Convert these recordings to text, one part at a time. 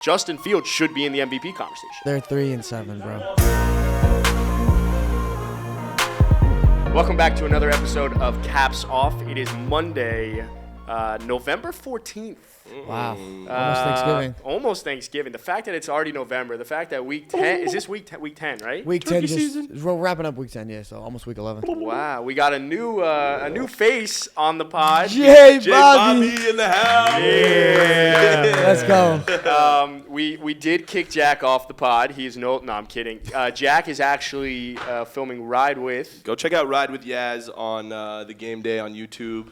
Justin Fields should be in the MVP conversation. They're 3-7, bro. Welcome back to another episode of Caps Off. It is Monday, November 14th. Wow. Almost Thanksgiving. Almost Thanksgiving. The fact that it's already November, the fact that week 10, is this week 10, right? Week 10 we're wrapping up week 10, yeah, so almost week 11. Wow, we got a new face on the pod. J J Bobby in the house. Yeah. Let's go. We did kick Jack off the pod. No, I'm kidding. Jack is actually filming Ride With. Go check out Ride with Yaz on the game day on YouTube.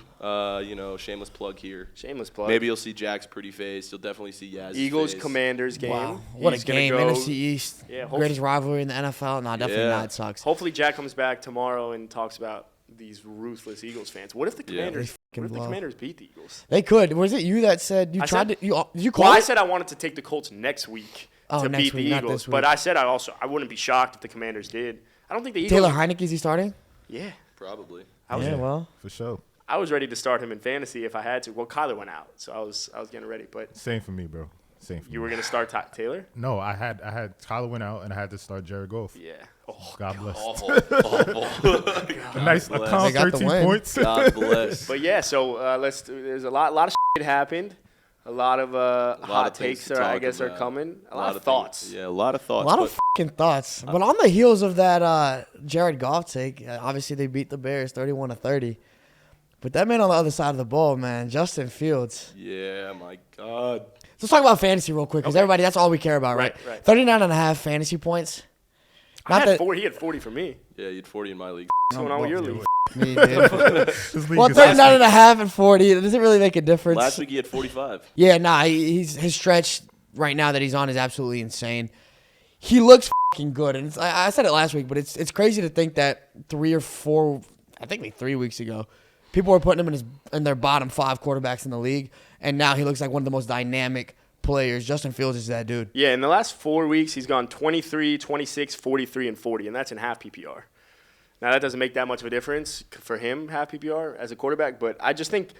Shameless plug here. Shameless plug. Maybe you'll see Jack's pretty face. You'll definitely see Yaz's Eagles face. Commanders game. Wow. What He's a game. gonna go- NFC East. Yeah, Greatest rivalry in the NFL. No, definitely Yeah. not. It sucks. Hopefully Jack comes back tomorrow and talks about these ruthless Eagles fans. What if the Yeah. Commanders? They What if the blow. Commanders beat the Eagles? They could. Was it you that said you I tried said- to? Did you call Well, I it? said I wanted to take the Colts next week to Next beat week, the not Eagles, this week. but I said I wouldn't be shocked if the Commanders did. I don't think the Eagles. Taylor Heineke, is he starting? Yeah, Probably. Yeah, well. For sure. I was ready to start him in fantasy if I had to. Well, Kyler went out, so I was getting ready. But Same for me, bro. Same for you me. were gonna start Taylor? No, I had Tyler went out and I had to start Jared Goff. Yeah. Oh, God bless. Awful. A nice, a bless. calm They got the 13 win. points. God bless. But yeah, so there's a lot of shit happened. A lot of hot of things takes to are, I talk guess, are about. coming. A lot of thoughts. Things. Yeah, a lot of thoughts. A lot of but fucking thoughts. But on the heels of that Jared Goff take, obviously they beat the Bears 31-30. But that man on the other side of the ball, man, Justin Fields. yeah, my God. Let's talk about fantasy real quick because everybody, that's all we care about, right? Right. 39.5 fantasy points. He had 40 for me. Yeah, you had 40 in my league. What's going on with your league? Me, dude. This league Well, is 39.5 and 40, it doesn't really make a difference. Last week he had 45. Yeah, nah, his stretch right now that he's on is absolutely insane. He looks fucking good, and I said it last week, but it's crazy to think that 3 or 4, I think like 3 weeks ago, people were putting him in their bottom 5 quarterbacks in the league, and now he looks like one of the most dynamic players. Justin Fields is that dude. Yeah, in the last 4 weeks, he's gone 23, 26, 43, and 40, and that's in half PPR. Now, that doesn't make that much of a difference for him, half PPR, as a quarterback, but I just think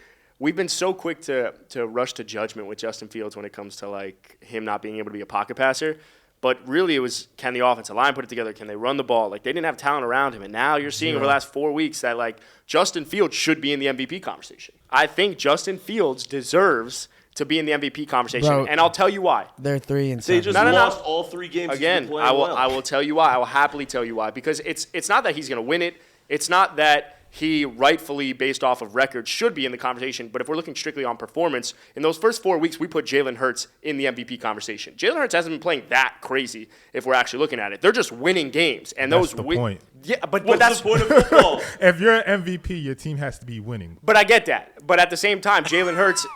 we've been so quick to rush to judgment with Justin Fields when it comes to, like, him not being able to be a pocket passer. But really, it was, can the offensive line put it together? Can they run the ball? Like, they didn't have talent around him. And now you're seeing over the last 4 weeks that, like, Justin Fields should be in the MVP conversation. I think Justin Fields deserves to be in the MVP conversation. Bro, and I'll tell you why. They're 3-7. They just No. lost all 3 games. Again, he's been playing well. I will tell you why. I will happily tell you why. Because it's not that he's going to win it. It's not that he rightfully, based off of record, should be in the conversation. But if we're looking strictly on performance, in those first 4 weeks, we put Jalen Hurts in the MVP conversation. Jalen Hurts hasn't been playing that crazy if we're actually looking at it. They're just winning games. And That's those the point. Yeah, but What's that's the point of football? If you're an MVP, your team has to be winning. But I get that. But at the same time, Jalen Hurts'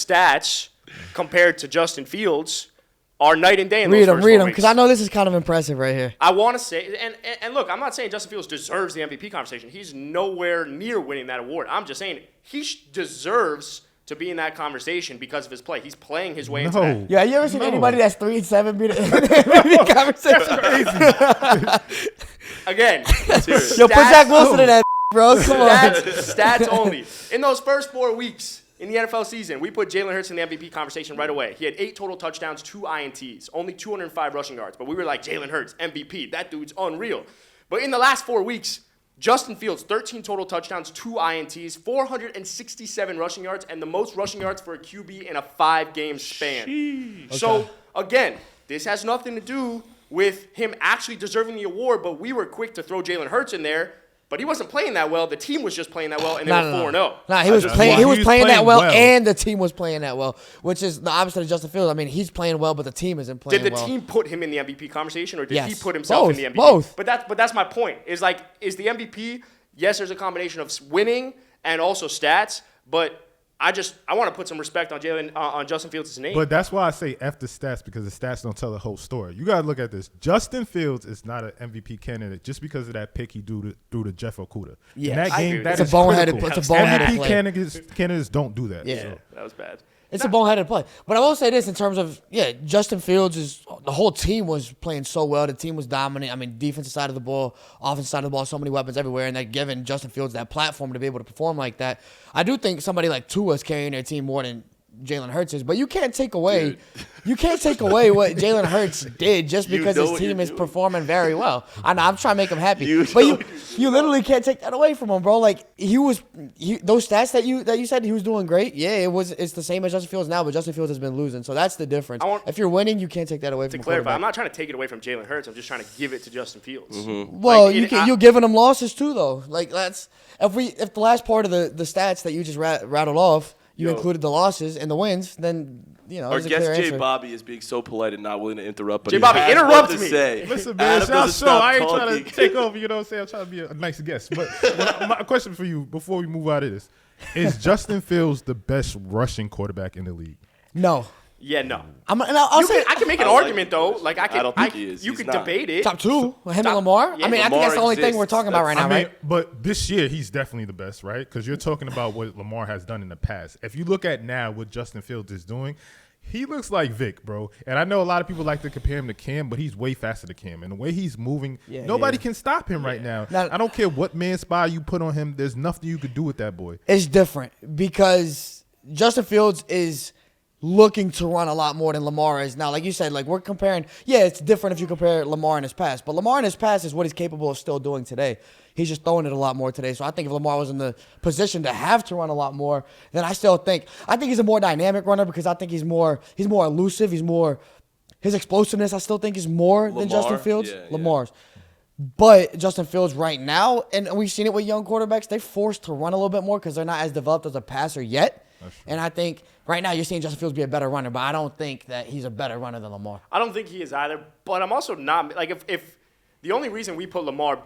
stats compared to Justin Fields are night and day in those first Read 4 them, weeks. because I know this is kind of impressive right here. I want to say, and look, I'm not saying Justin Fields deserves the MVP conversation. He's nowhere near winning that award. I'm just saying he deserves to be in that conversation because of his play. He's playing his way into that. No. Yeah, you ever seen No. anybody that's 3-7 be in the MVP conversation? Again, Yo, put Zach Wilson in that, bro. Come on. stats only. In those first 4 weeks in the NFL season, we put Jalen Hurts in the MVP conversation right away. He had 8 total touchdowns, 2 INTs, only 205 rushing yards. But we were like, Jalen Hurts, MVP. That dude's unreal. But in the last 4 weeks, Justin Fields, 13 total touchdowns, 2 INTs, 467 rushing yards, and the most rushing yards for a QB in a 5-game span. Sheesh. So, again, this has nothing to do with him actually deserving the award, but we were quick to throw Jalen Hurts in there. But he wasn't playing that well. The team was just playing that well, and they were 4-0. Nah, he was just- playing. Well, He was playing that well, well. and the team was playing that well, which is the opposite of Justin Fields. I mean, he's playing well, but the team isn't playing Did the well. team put him in the MVP conversation, or did he Yes. put himself Both. in the MVP? Both. But that's my point. Is the MVP? Yes, there's a combination of winning and also stats, but I want to put some respect on Justin Fields' name. But that's why I say F the stats, because the stats don't tell the whole story. You got to look at this. Justin Fields is not an MVP candidate just because of that pick he threw to Jeff Okudah. Yeah, In that I agree game, with that that. is It's a boneheaded- critical. it's a boneheaded MVP play. candidates don't do that. Yeah. So. That was bad. It's a boneheaded play. But I will say this in terms of, Justin Fields the whole team was playing so well. The team was dominant. I mean, defensive side of the ball, offensive side of the ball, so many weapons everywhere. And that giving Justin Fields that platform to be able to perform like that. I do think somebody like Tua is carrying their team more than Jalen Hurts is. But you can't take away what Jalen Hurts did just because his team is performing very well. I know I'm trying to make him happy, you literally can't take that away from him, bro. Like those stats that you said he was doing great. Yeah, it's the same as Justin Fields now, but Justin Fields has been losing, so that's the difference. If you're winning, you can't take that away from him. To clarify, I'm not trying to take it away from Jalen Hurts. I'm just trying to give it to Justin Fields. Mm-hmm. Well, you're giving him losses too, though. Like that's if the last part of the stats that you just rattled off. You included the losses and the wins, then Our guest J. Bobby is being so polite and not willing to interrupt. But J. Bobby, interrupt me. Listen, man, I ain't trying to take over. You know what I'm saying? I'm trying to be a nice guest. But my question for you before we move out of this is: Justin Fields the best rushing quarterback in the league? No. Yeah, no. I can make an argument though. Like I don't think he is. You could debate it. Top two, him and Lamar. Yeah, I mean, I think that's the only thing we're talking about right now, right? But this year he's definitely the best, right? Because you're talking about what Lamar has done in the past. If you look at now what Justin Fields is doing, he looks like Vic, bro. And I know a lot of people like to compare him to Cam, but he's way faster than Cam. And the way he's moving, nobody can stop him right now. I don't care what man spy you put on him. There's nothing you could do with that boy. It's different because Justin Fields is looking to run a lot more than Lamar is now. Like you said, like we're comparing. Yeah, it's different if you compare Lamar in his past, but Lamar in his past is what he's capable of still doing today. He's just throwing it a lot more today. So I think if Lamar was in the position to have to run a lot more, then I think he's a more dynamic runner because I think he's more elusive. His explosiveness I still think is more than Justin Fields. Lamar's. But Justin Fields right now, and we've seen it with young quarterbacks, they're forced to run a little bit more because they're not as developed as a passer yet. And I think right now you're seeing Justin Fields be a better runner, but I don't think that he's a better runner than Lamar. I don't think he is either, but I'm also not – like if the only reason we put Lamar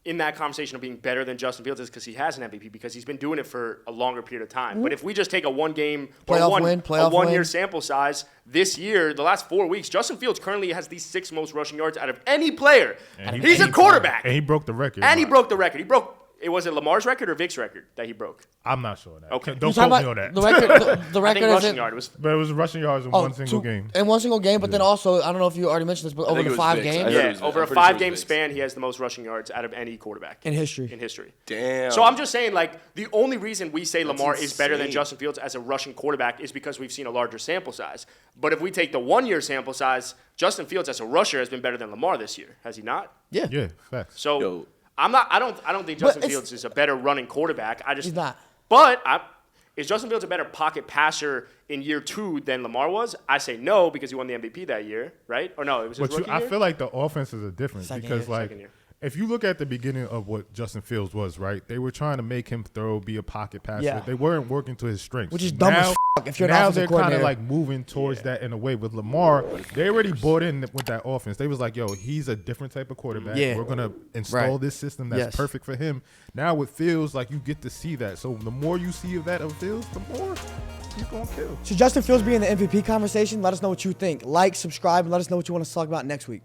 in that conversation of being better than Justin Fields is because he has an MVP because he's been doing it for a longer period of time. Mm-hmm. But if we just take a one-game or a one-year sample size this year, the last 4 weeks, Justin Fields currently has the 6th most rushing yards out of any player. He's a quarterback. And he broke the record. He broke the record. Was it Lamar's record or Vic's record that he broke? I'm not sure of that. Okay. Don't quote me on that. The record, the record is rushing yard was. But it was rushing yards in one single game. In one single game, but then also, I don't know if you already mentioned this, but over the 5 games. Yeah, over a 5-game span, he has the most rushing yards out of any quarterback. In history. Damn. So I'm just saying, like, the only reason we say Lamar is better than Justin Fields as a rushing quarterback is because we've seen a larger sample size. But if we take the 1-year sample size, Justin Fields as a rusher has been better than Lamar this year. Has he not? Yeah. Yeah, facts. So I don't think Justin Fields is a better running quarterback. He's not. But is Justin Fields a better pocket passer in year 2 than Lamar was? I say no because he won the MVP that year, right? Or no, it was his rookie year? I feel like the offenses are different because if you look at the beginning of what Justin Fields was, right, they were trying to make him be a pocket passer. Yeah. They weren't working to his strengths. Which is dumb as if you're now they're kind of like moving towards that in a way. With Lamar, they already bought in with that offense. They was like, yo, he's a different type of quarterback. Yeah. We're going to install this system that's perfect for him. Now with Fields, like you get to see that. So the more you see of that of Fields, the more he's going to kill. Should Justin Fields be in the MVP conversation? Let us know what you think. Like, subscribe, and let us know what you want us to talk about next week.